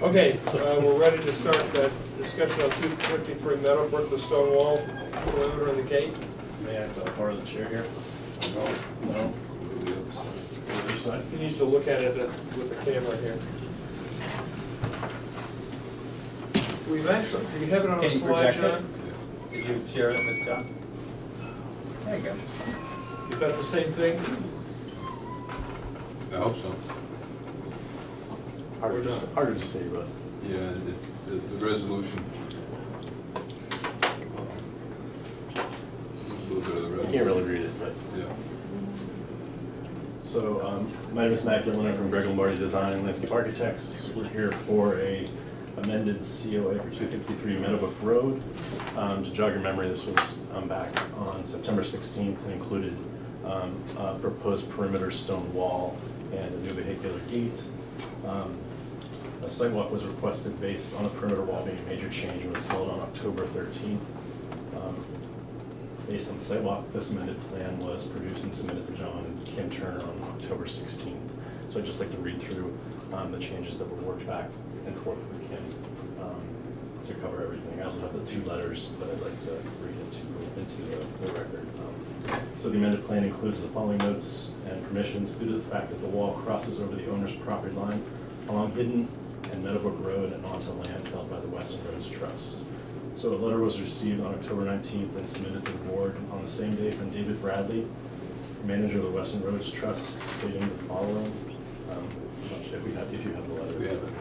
Okay, we're ready to start that discussion on 253 Meadowbrook, the stone wall, perimeter, and the gate. May I borrow the chair here? No. He needs to look at it with the camera here. We've actually, do you have it on a slide, John? Did you share it with John? There you go. Is that the same thing? I hope so. Harder to say, but Yeah, the resolution. A little bit of the you resolution. can't really read it. But Yeah. so my name is Matt Gillen from Greg Lombardi Design and Landscape Architects. We're here for a amended COA for 253 Meadowbrook Road. To jog your memory, this was back on September 16th and included a proposed perimeter stone wall and a new vehicular gate. A sidewalk was requested based on the perimeter wall being a major change and was held on October 13th. Based on the sidewalk, this amended plan was produced and submitted to John and Kim Turner on October 16th. So I'd just like to read through the changes that were worked back and forth with Kim to cover everything. I also have the two letters that I'd like to read into the record. So the amended plan includes the following notes and permissions due to the fact that the wall crosses over the owner's property line along Hidden and Meadowbrook Road and onto land held by the Weston Roads Trust. So a letter was received on October 19th and submitted to the board on the same day from David Bradley, manager of the Weston Roads Trust, stating the following. If you have the letter. We have it.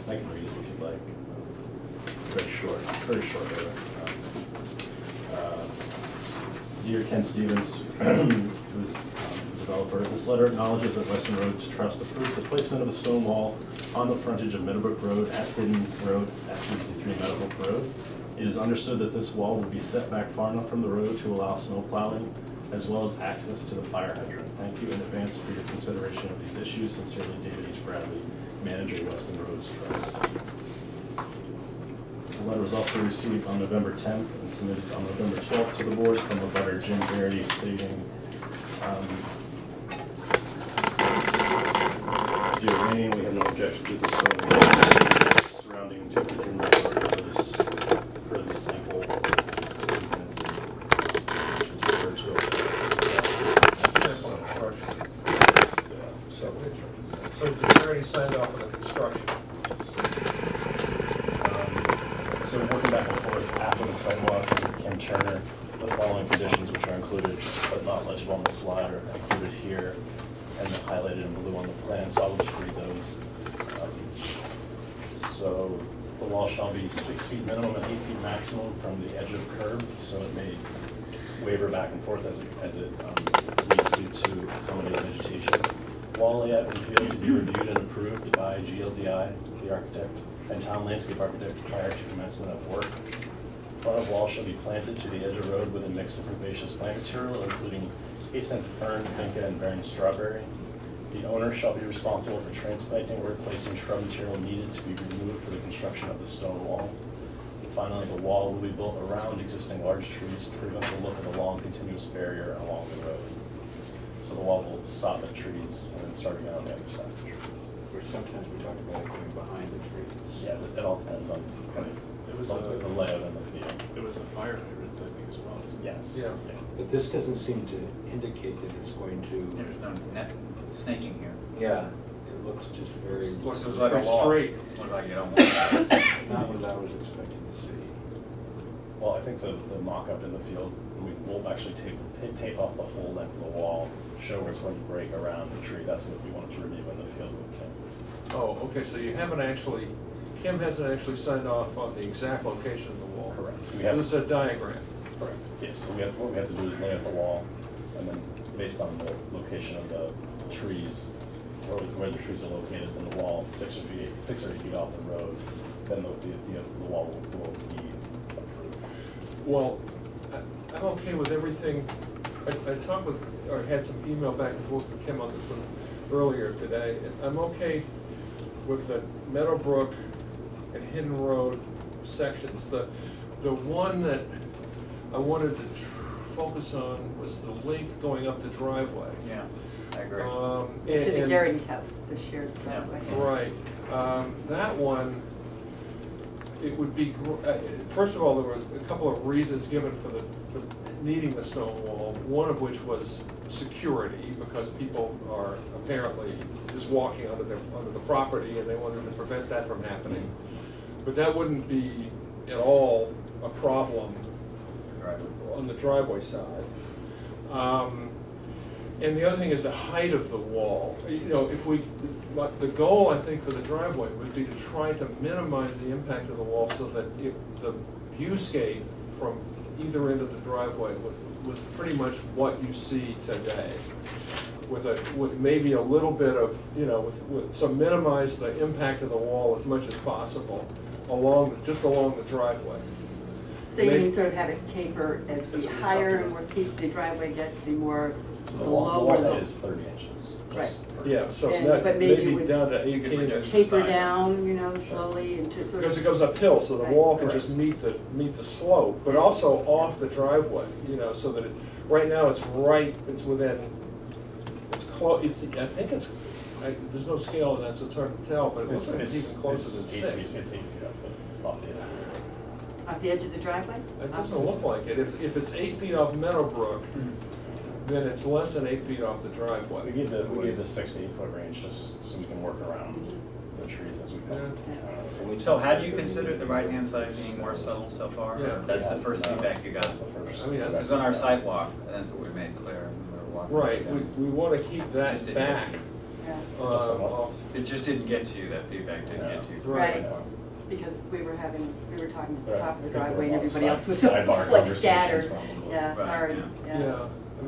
I can read it if you'd like. Very short letter. Dear Ken Stevens, who is the developer, this letter acknowledges that Weston Roads Trust approves the placement of a stone wall on the frontage of Meadowbrook Road at Hidden Road at 253 Meadowbrook Road. It is understood that this wall will be set back far enough from the road to allow snow plowing, as well as access to the fire hydrant. Thank you in advance for your consideration of these issues. Sincerely, David H. Bradley, manager, Weston Roads Trust. The letter was also received on November 10th and submitted on November 12th to the board from a butter, Jim Garrity, stating, dear Rainey, we have no objection to the stone wall surrounding 253 Meadowbrook for this sample. So the already signed off on the construction. So working back and forth after the sidewalk, Kim Turner, the following conditions which are included but not legible on the slide are included here and highlighted in blue on the plan, so I'll just read those. So the wall shall be 6 feet minimum and 8 feet maximum from the edge of curb, so it may waver back and forth as it needs to accommodate vegetation. Wall layout and field to be reviewed and approved by GLDI, the architect, and town landscape architect prior to commencement of work. Front of wall shall be planted to the edge of road with a mix of herbaceous plant material, including ascent fern, vinca, and barren strawberry. The owner shall be responsible for transplanting or replacing shrub material needed to be removed for the construction of the stone wall. And finally, the wall will be built around existing large trees to prevent the look of a long continuous barrier along the road. So the wall will stop at trees and then start again on the other side of the trees. Or sometimes we talk about it going behind the trees. Yeah, it all depends on kind of the layout and the field. It was a fire hydrant, I think, as well, isn't it? Yes. Yeah. But this doesn't seem to indicate that it's going to. There's no net snaking here. Yeah, it looks just very. Looks It's like a pretty wall. straight. Looks like you don't want that. Not what I was expecting to see. Well, I think the mock-up in the field, we'll actually tape off the whole length of the wall, show where it's going to break around the tree. That's what we wanted to review in the field with Kim. Oh, okay, so you haven't actually, Kim hasn't actually signed off on the exact location of the wall. Correct. This is a diagram. Correct. Yes, so what we have to do is lay out the wall, and then based on the location of the trees, where the trees are located in the wall, 6 or 8 feet off the road, then the wall will be approved. Well, I'm okay with everything. I talked with, or had some email back and forth with Kim on this one earlier today. I'm okay with the Meadowbrook and Hidden Road sections. The one that I wanted to focus on was the length going up the driveway. Yeah, I agree. agree. To the Garrity's house, the shared driveway. Right. That one, it would be, first of all, there were a couple of reasons given for needing the stone wall, one of which was security, because people are apparently just walking onto the property and they wanted to prevent that from happening. But that wouldn't be at all a problem on the driveway side. And the other thing is the height of the wall. You know, the goal, I think, for the driveway would be to try to minimize the impact of the wall so that if the viewscape from either end of the driveway was pretty much what you see today, with maybe a little bit of, you know, so minimize the impact of the wall as much as possible just along the driveway. So you mean sort of have it taper as the higher and more steep the driveway gets, the more So the the wall lower height the is 30 inches. Right. Yeah, so And- that but maybe maybe would down to 18 inches. taper down, you know, slowly into sort of. Because it goes uphill, so the Right. wall can just meet the slope, but also off the driveway, you know, so that right now it's within, it's close, I think there's no scale on that, so it's hard to tell, but it looks like it's even closer than 6. It's 8 feet up, Off the edge of the driveway? It doesn't look like it. If it's 8 feet off Meadowbrook, then it's less than 8 feet off the driveway. We gave the 6 to 8 foot range just so we can work around the trees as we go. So how do you consider the right-hand side being more subtle so far? Yeah. That's the first feedback you got? That's the first. I mean, Because on our sidewalk, that's what we made clear when we were walking. Right, down. we want to keep Just that didn't back. get Yeah, Off. It just didn't get to you, that feedback didn't get to you. Right. because we were talking at the Right. top of the I think driveway and there were everybody else was sidebar like conversations scattered. probably. Yeah, Right, sorry, yeah. yeah. Yeah, I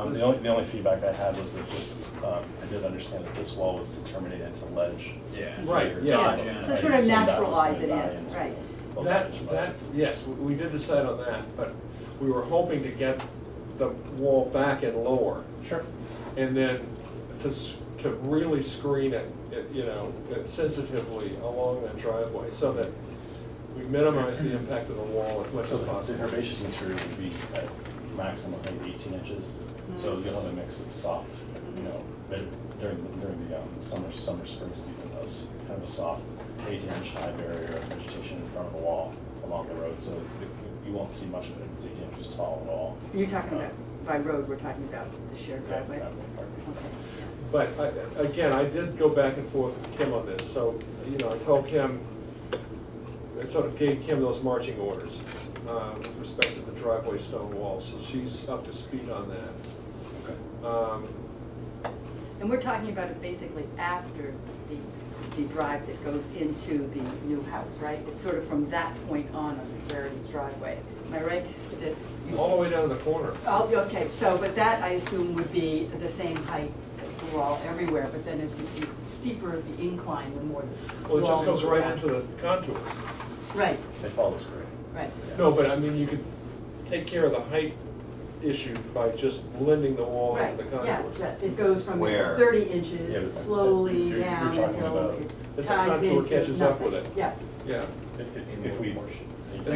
mean, The only feedback I had was that this, I did understand that this wall was to terminate into ledge. Yeah. Right, So yeah. you're So gonna- sort of I assumed that was naturalize gonna it tie in, into right. the ledge, but- that, yes, we did decide on that, but we were hoping to get the wall back and lower. Sure. And then to really screen it, you know, sensitively along that driveway, so that we minimize the impact of the wall as much So as the possible. herbaceous material would be at maximum, I think, 18 inches. So you'll have a mix of soft, you know, during the summer, spring season, kind of a soft 8-inch high barrier of vegetation in front of the wall along the road, so you won't see much of it. It's 18 inches tall at all. You're talking about, by road, we're talking about the shared driveway? Driveway part. Okay, But again, I did go back and forth with Kim on this, so, you know, I told Kim, I sort of gave Kim those marching orders with respect to the driveway stone wall, so she's up to speed on that. Okay. And we're talking about it basically after the drive that goes into the new house, right? It's sort of from that point on the Garrity's driveway. Am I right? That you- All the way down to the corner. Oh, okay, so, but that I assume would be the same height as the wall everywhere, but then as the steeper the incline, the more this. Well, it just wall goes will right go into the contours. Right, It follows grade. right. No, but I mean, you could take care of the height issue by just blending the wall Right, into the yeah, contours. yeah, it goes from its Where? 30 Yeah, inches but slowly you're down talking until about- it As the ties contour into catches up with nothing. it. Yeah. Yeah, If we. in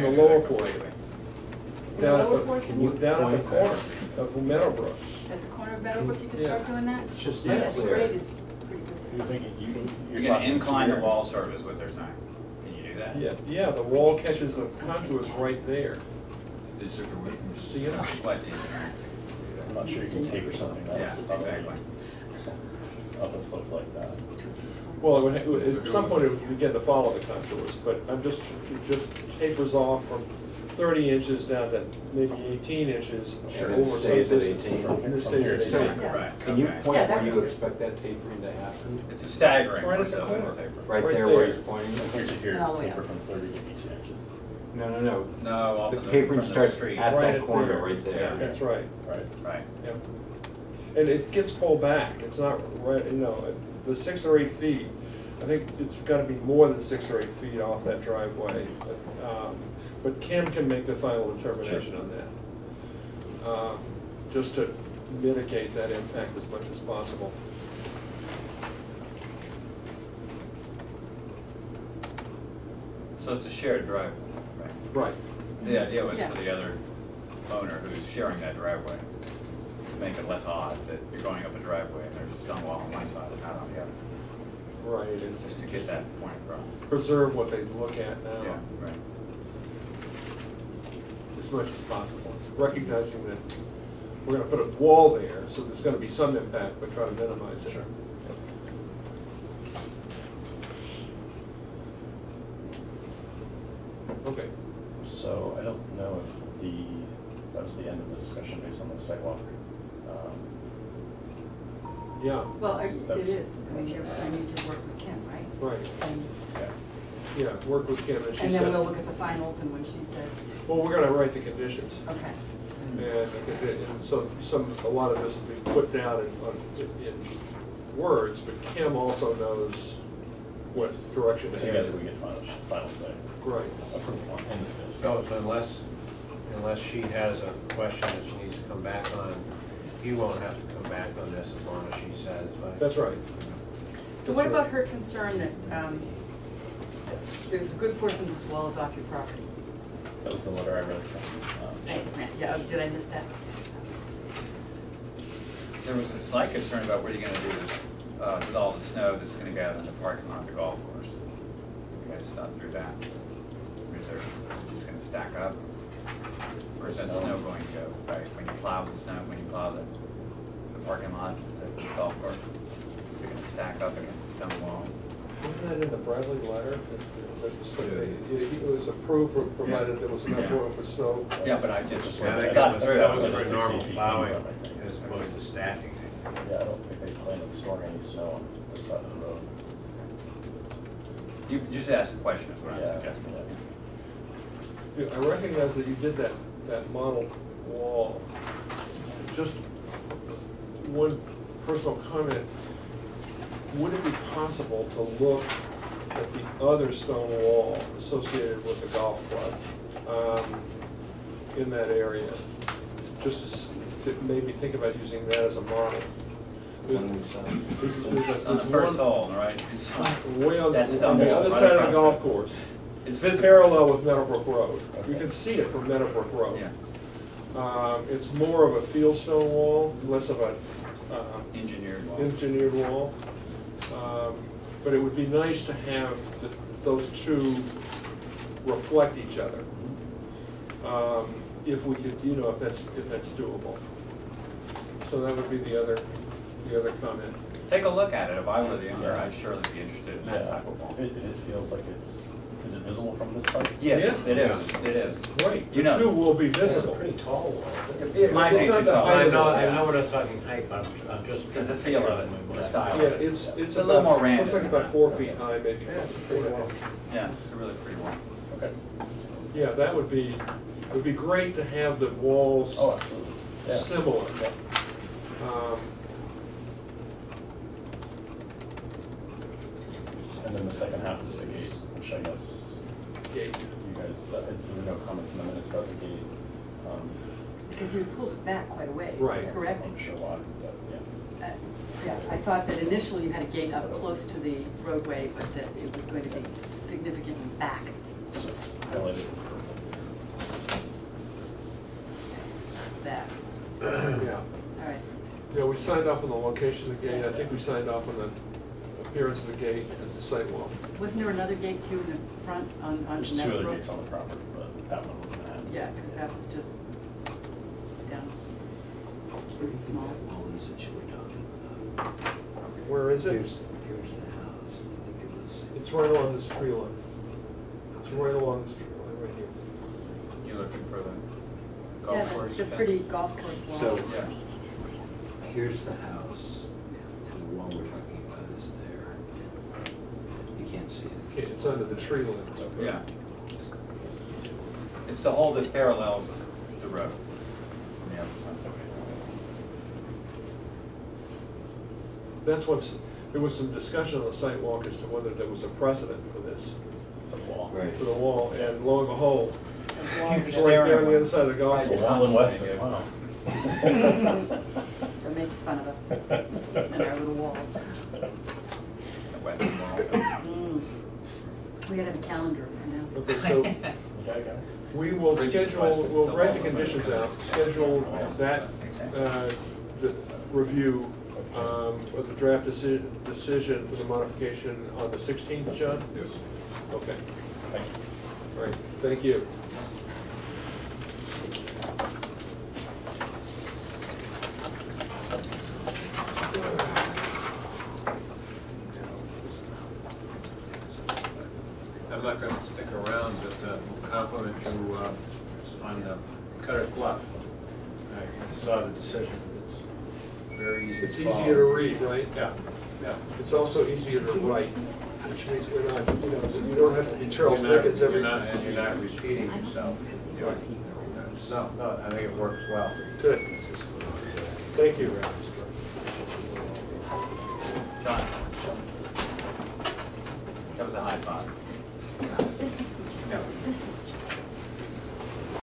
the lower portion. In the Down at lower portion? Down at the Point corner that. of Meadowbrook. At the corner of Meadowbrook, you could Yeah. start doing that? It's just Oh, yeah, not the clear. grade is pretty You're good. thinking, You're gonna incline the wall sort of is what they're saying. Can you do that? Yeah, the wall catches the contours right there. They took away from the See it? What? I'm not sure you can taper something Yeah, that's exactly. up a slope like that. Well, at some point it would begin to follow the contours, but it just tapers off from 30 inches down to maybe 18 inches. And over it some stays at distance. 18. And it stays at So- 18. Yeah. Right, Can you okay. point Yeah, where that you would- expect that tapering to happen? It's a staggering. Right at the process, corner. taper. Right Right there where there. he's pointing? Here to here, Oh, yeah. taper from 30 to 18 inches. No. No, off The of tapering from the starts street. at Right that at corner there. right there. That's right, Right. Right. yeah. And it gets pulled back, it's not right, you know, the 6 or 8 feet, I think it's gotta be more than 6 or 8 feet off that driveway. But Kim can make the final determination on that. Just to mitigate that impact as much as possible. So it's a shared driveway, right? Right. The idea was Yeah. for the other owner who's sharing that driveway. make it less odd that you're going up a driveway and there's a stone wall on one side and not on the other. Right, and Just to get that point across. preserve what they look at now. Yeah, right. As much as possible, recognizing that we're gonna put a wall there, so there's gonna be some impact, but try to minimize it. Sure. Okay, So I don't know if that was the end of the discussion based on the sidewalk. yeah, Well, it That's- is, I mean, I need to work with Kim, right? right, And Yeah. yeah, work with Kim, and she's and then we'll gonna, look at the finals and when she says, well, we're gonna write the conditions. okay. And so a lot of this will be put down in words, but Kim also knows what direction to Together head. we get final say. Right, Approval on end of So unless she has a question that she needs to come back on, he won't have to come back on this as long as she's satisfied. that's right. So what about her concern that Yes. there's a good portion of this wall is off your property? That was the letter I read from Thanks, Chaplin. Grant. Yeah, did I miss that? There was a slight concern about what are you gonna do with all the snow that's gonna gather in the parking lot of the golf course. You guys thought through that? Or is there just gonna stack up? Or is that Snow. snow going to go, right, when you plow the snow, when you plow the parking lot, the golf course? Is it gonna stack up against the stone wall? Wasn't that in the Bradley letter? It was approved, provided there was enough room for snow. Yeah, but I did just, Yeah, I think thought that through was that. for normal 60 feet plowing from, I think. as opposed to stacking. Yeah, I don't think they plan on storing any snow on this side of the road. You just asked the question, is what I'm Yeah, suggesting. yeah. I recognize that you did that model wall. Just one personal comment, would it be possible to look at the other stone wall associated with the golf club in that area? Just to maybe think about using that as a model. There's On the there's first one hole, right? It's way on That stone the wall other right side of the across golf there. course, It's visible. parallel with Meadowbrook Road. You Okay. can see it from Meadowbrook Road. Yeah, It's more of a field stone wall, less of a engineered wall. engineered wall. But it would be nice to have those two reflect each other. If we could, if that's doable. So that would be the other comment. Take a look at it. If I were the owner, I'd surely be interested in that Yeah, type of wall. it feels like is it visible from this side? Yes, Yeah. it is, it is. Right, You the know. two will be visible. Pretty tall wall. It might It's be not too the tall. height of it. I know we're not talking height, but I'm just. The feel of it, the style. Yeah, it's It's a little more Looks like random. about 4 feet high, maybe. Yeah, it's a really pretty wall. Okay. Yeah, it would be great to have the walls Oh, absolutely. Yeah. similar. Yeah. And then the second half is the gate, which I guess Gate. you guys, there were no comments in the minutes about the gate. Because you pulled it back quite a way, Right. correct? I'm not sure why, but yeah. Yeah, I thought that initially you had a gate up close to the roadway, but that it was going to be significantly back. So it's highlighted. Back. Yeah. All right. Yeah, we signed off on the location of the gate. I think we signed off on the appearance of the gate as a sidewalk. Wasn't there another gate too in the front on There's two other Meadowbrook? gates on the property, but that one wasn't added. Yeah, because that was just down. Pretty small. Wall is that you were talking about. Where is it? Here's the house. I think it was. It's right along this tree line. It's right along this tree line, right here. You looking for the Yeah, golf course? the pretty golf course wall. So- Yeah. Here's the house, and the wall we're talking about is there. You can't see it. Okay, it's under the tree line. Yeah. It's the hole that parallels the road. on the other side. That's there was some discussion on the sidewalk as to whether there was a precedent for this, The wall. Right. for the wall, and lo and behold, The wall- it's right there on the other side of the golf Right. course. Well, in Weston, wow. They're making fun of us and our little walls. The western wall. We gotta have a calendar, Okay, so Okay, got it. we will Bridges schedule, west of we'll the write the wall. conditions out, schedule that review for the draft decision for the modification on the 16th, John? Yes. Okay, Thank you. all right, thank you. I'm not gonna stick around, but compliment you on the Cutter's Bluff. I saw the decision. It's very easy. It's to follow. easier to read, right? Yeah, yeah. It's also easier to write, which means we're not, you don't have to be Charles You're not- Dickens every. You're not, and you're not repeating yourself. No, I think it works well. Good. Thank you. John?